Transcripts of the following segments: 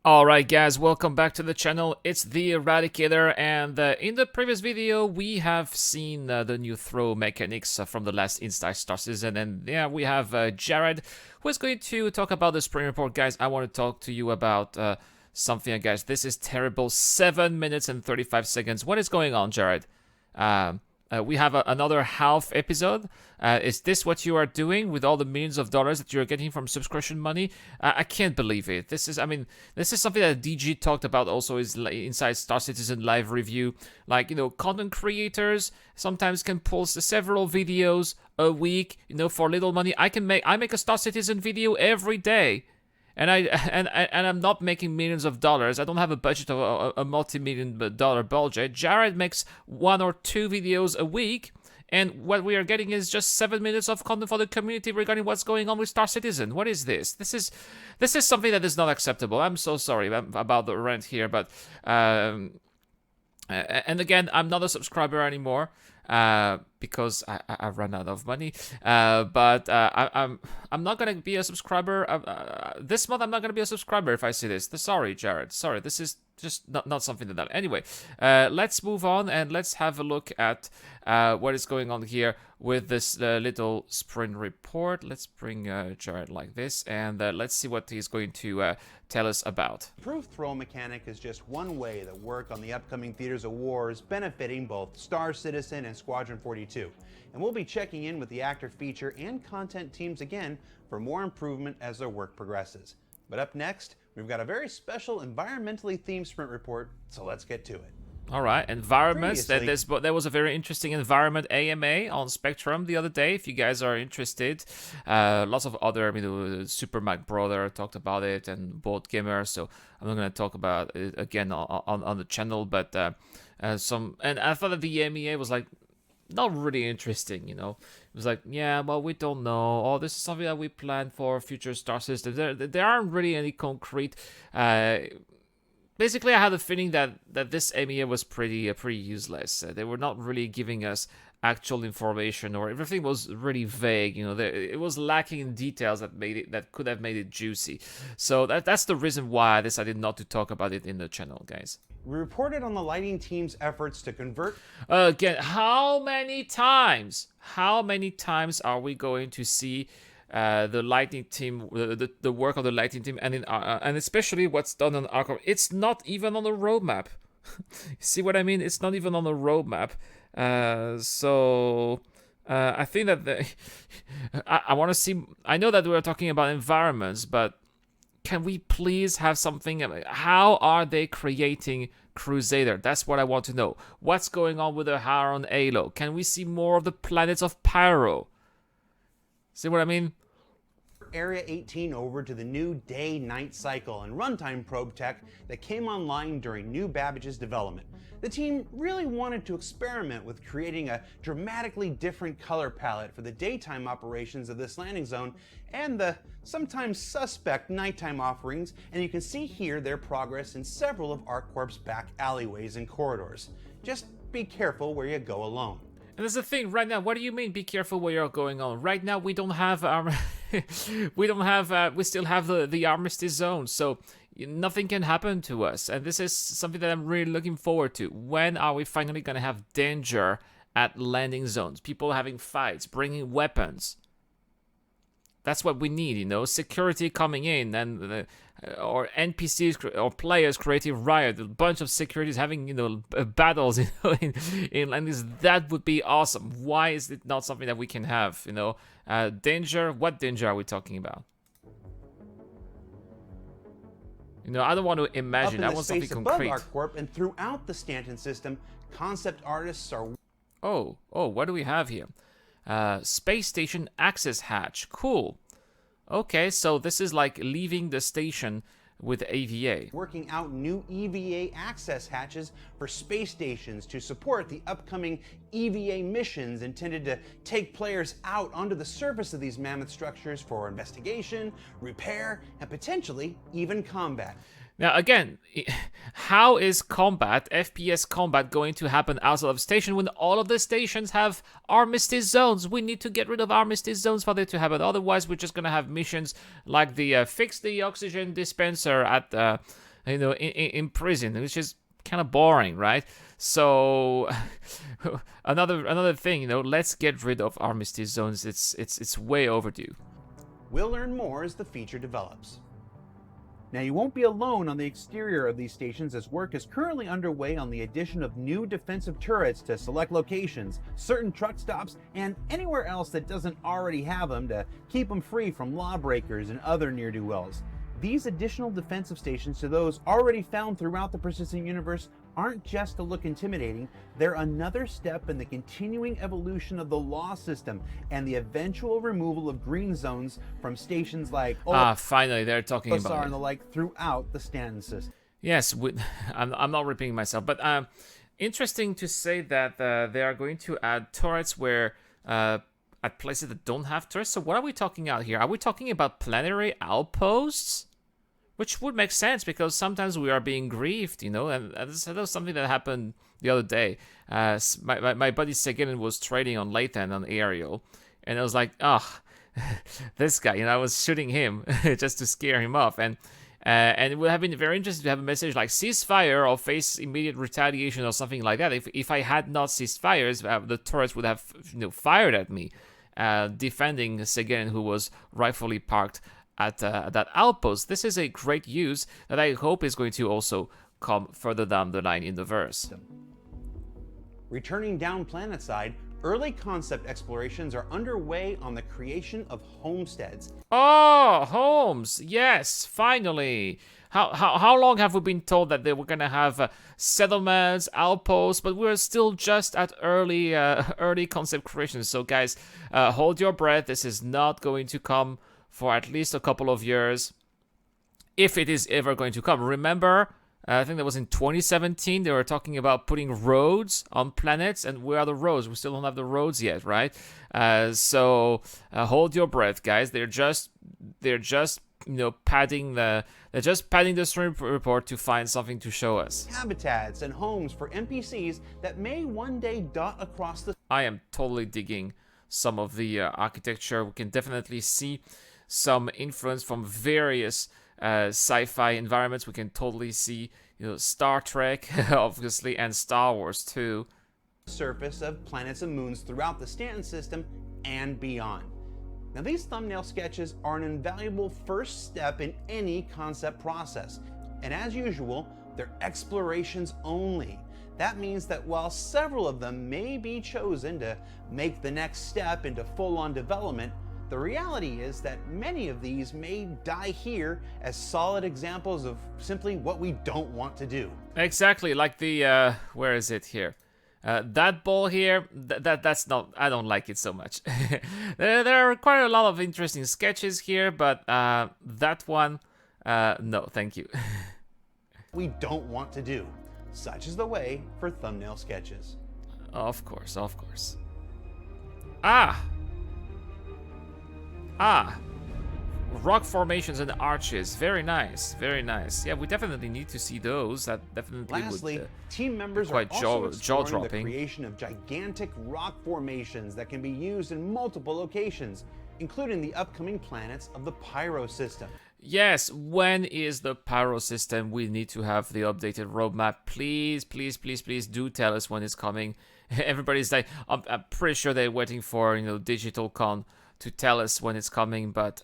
Alright guys, welcome back to the channel. It's the Eradicator, and in the previous video we have seen the new throw mechanics from the last Inside Star Citizen, and yeah, we have Jared who is going to talk about the spring report. Guys, I want to talk to you about something, guys. This is terrible. 7 minutes and 35 seconds. What is going on, Jared? We have another half episode. Is this what you are doing with all the millions of dollars that you're getting from subscription money? I can't believe it. This is something that DG talked about also is inside Star Citizen live review. Like, content creators sometimes can post several videos a week, for little money. I make a Star Citizen video every day. And I'm not making millions of dollars. I don't have a budget of a multi-million dollar budget. Jared makes 1 or 2 videos a week, and what we are getting is just 7 minutes of content for the community regarding what's going on with Star Citizen. What is this? This is something that is not acceptable. I'm so sorry about the rant here, but and again, I'm not a subscriber anymore. Because I ran out of money, but I'm not gonna be a subscriber. This month I'm not gonna be a subscriber if I see this. Sorry, Jared. Sorry, this is just not something that. Anyway, let's move on and let's have a look at what is going on here with this little sprint report. Let's bring Jared like this, and let's see what he's going to tell us about. Improved throw mechanic is just one way that work on the upcoming Theaters of War is benefiting both Star Citizen and Squadron 42. And we'll be checking in with the actor feature and content teams again for more improvement as their work progresses. But up next, we've got a very special environmentally themed sprint report, so let's get to it. All right, environments. There was a very interesting environment AMA on Spectrum the other day. If you guys are interested, lots of other, Super Mac Brother talked about it, and Board Gamer. So I'm not gonna talk about it again on the channel, but and I thought that the AMA was like not really interesting. It was like, yeah, well, we don't know. Oh, this is something that we plan for future Star Systems. There aren't really any concrete. Basically, I had a feeling that this AMA was pretty useless. They were not really giving us actual information, or everything was really vague. It was lacking in details that could have made it juicy. So that's the reason why I decided not to talk about it in the channel, guys. We reported on the lighting team's efforts to convert. Again, how many times are we going to see the lighting team, the work of the lighting team, and especially what's done on Arkham? It's not even on the roadmap. See what I mean? It's not even on the roadmap. So I think that I want to see. I know that we're talking about environments, but can we please have something? How are they creating Crusader? That's what I want to know. What's going on with the Haron Halo? Can we see more of the planets of Pyro? See what I mean? Area 18 over to the new day-night cycle and runtime probe tech that came online during New Babbage's development. The team really wanted to experiment with creating a dramatically different color palette for the daytime operations of this landing zone and the sometimes suspect nighttime offerings, and you can see here their progress in several of ArcCorp's back alleyways and corridors. Just be careful where you go alone. And there's the thing right now. What do you mean? Be careful where you're going on. Right now, we don't have we still have the armistice zone, so nothing can happen to us. And this is something that I'm really looking forward to. When are we finally gonna have danger at landing zones? People having fights, bringing weapons. That's what we need, security coming in, and or NPCs or players creating riot, a bunch of securities having battles, in landings. That would be awesome. Why is it not something that we can have? Danger. What danger are we talking about? I don't want to imagine. I want something concrete. Above ArcCorp and throughout the Stanton system, concept artists are. Oh, what do we have here? Space station access hatch. Cool. Okay, so this is like leaving the station with AVA. Working out new EVA access hatches for space stations to support the upcoming EVA missions intended to take players out onto the surface of these mammoth structures for investigation, repair, and potentially even combat. Now, again, how is combat, FPS combat, going to happen outside of station when all of the stations have armistice zones? We need to get rid of armistice zones for that to happen. Otherwise, we're just going to have missions like the fix the oxygen dispenser at in prison, which is kind of boring, right? So another thing, let's get rid of armistice zones. It's way overdue. We'll learn more as the feature develops. Now, you won't be alone on the exterior of these stations, as work is currently underway on the addition of new defensive turrets to select locations, certain truck stops, and anywhere else that doesn't already have them, to keep them free from lawbreakers and other ne'er-do-wells. These additional defensive stations to those already found throughout the persistent universe aren't just to look intimidating, they're another step in the continuing evolution of the law system and the eventual removal of green zones from stations like finally they're talking about it. And the like throughout the Stanton system. Yes, I'm not repeating myself, but interesting to say that they are going to add turrets where at places that don't have turrets. So what are we talking about here? Are we talking about planetary outposts? Which would make sense, because sometimes we are being griefed, and that was something that happened the other day. My buddy Segin was trading on Lathan on Aerial, and I was like, this guy, I was shooting him just to scare him off, and it would have been very interesting to have a message like ceasefire or face immediate retaliation or something like that. If I had not ceased fires, the turrets would have fired at me, defending Segin, who was rightfully parked at that outpost. This is a great use that I hope is going to also come further down the line in the verse. Returning down planetside, early concept explorations are underway on the creation of homesteads. Oh, homes! Yes, finally. How long have we been told that they were gonna have settlements, outposts, but we're still just at early concept creation. So guys, hold your breath. This is not going to come for at least a couple of years, if it is ever going to come. Remember, I think that was in 2017, they were talking about putting roads on planets, and where are the roads? We still don't have the roads yet, right? So hold your breath, guys. They're just padding the stream report to find something to show us. Habitats and homes for NPCs that may one day dot across the... I am totally digging some of the architecture. We can definitely see some influence from various sci-fi environments. We can totally see, Star Trek, obviously, and Star Wars too. Surface of planets and moons throughout the Stanton system and beyond. Now, these thumbnail sketches are an invaluable first step in any concept process, and as usual, they're explorations only. That means that while several of them may be chosen to make the next step into full-on development, the reality is that many of these may die here as solid examples of simply what we don't want to do. Exactly, like the, where is it here? That ball here, that's not, I don't like it so much. there are quite a lot of interesting sketches here, but that one, no, thank you. We don't want to do. Such is the way for thumbnail sketches. Of course. Rock formations and arches. Very nice. Yeah, we definitely need to see those. That definitely Lastly, would, team members are quite also exploring the jaw-dropping. creation of gigantic rock formations that can be used in multiple locations, including the upcoming planets of the Pyro system. Yes, when is the Pyro system? We need to have the updated roadmap. Please do tell us when it's coming. Everybody's like, I'm pretty sure they're waiting for, Digital Con to tell us when it's coming, but...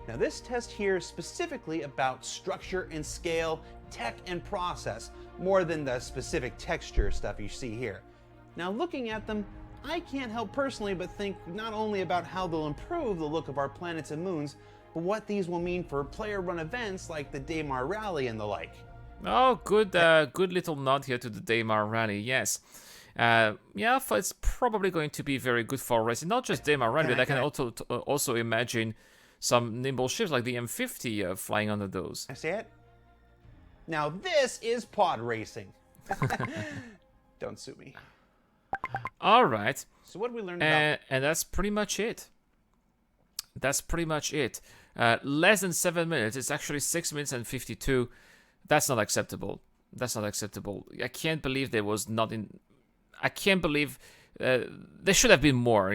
Now, this test here is specifically about structure and scale, tech and process, more than the specific texture stuff you see here. Now, looking at them, I can't help personally but think not only about how they'll improve the look of our planets and moons, but what these will mean for player-run events like the Daymar Rally and the like. Oh, good little nod here to the Daymar Rally, yes. It's probably going to be very good for racing. Not just Daymar Rally, but I can also imagine some nimble ships like the M50 flying under those. I say it? Now this is pod racing. Don't sue me. All right. So what did we learn about? And that's pretty much it. Less than 7 minutes. It's actually 6 minutes and 52. That's not acceptable. I can't believe there was not in. I can't believe there should have been more.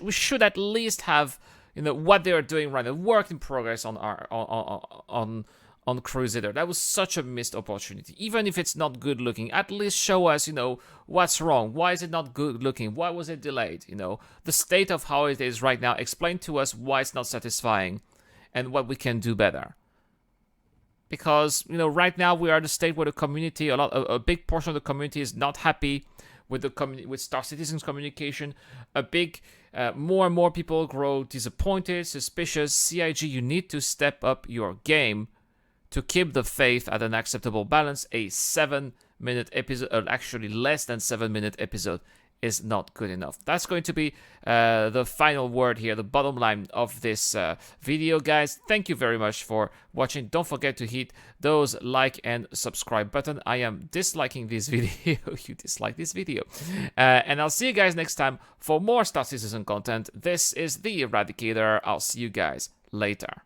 We should at least have what they are doing right. A work in progress on on Crusader. That was such a missed opportunity. Even if it's not good looking, at least show us, what's wrong. Why is it not good looking? Why was it delayed? The state of how it is right now. Explain to us why it's not satisfying and what we can do better. Because, right now we are at a state where the community, a big portion of the community is not happy with with Star Citizen's communication. More and more people grow disappointed, suspicious. CIG, you need to step up your game to keep the faith at an acceptable balance. A 7-minute episode, or actually less than 7-minute episode, is not good enough. That's going to be the final word here, the bottom line of this video, guys. Thank you very much for watching. Don't forget to hit those like and subscribe button. I am disliking this video. You dislike this video. And I'll see you guys next time for more Star Citizen content. This is the Eradicator. I'll see you guys later.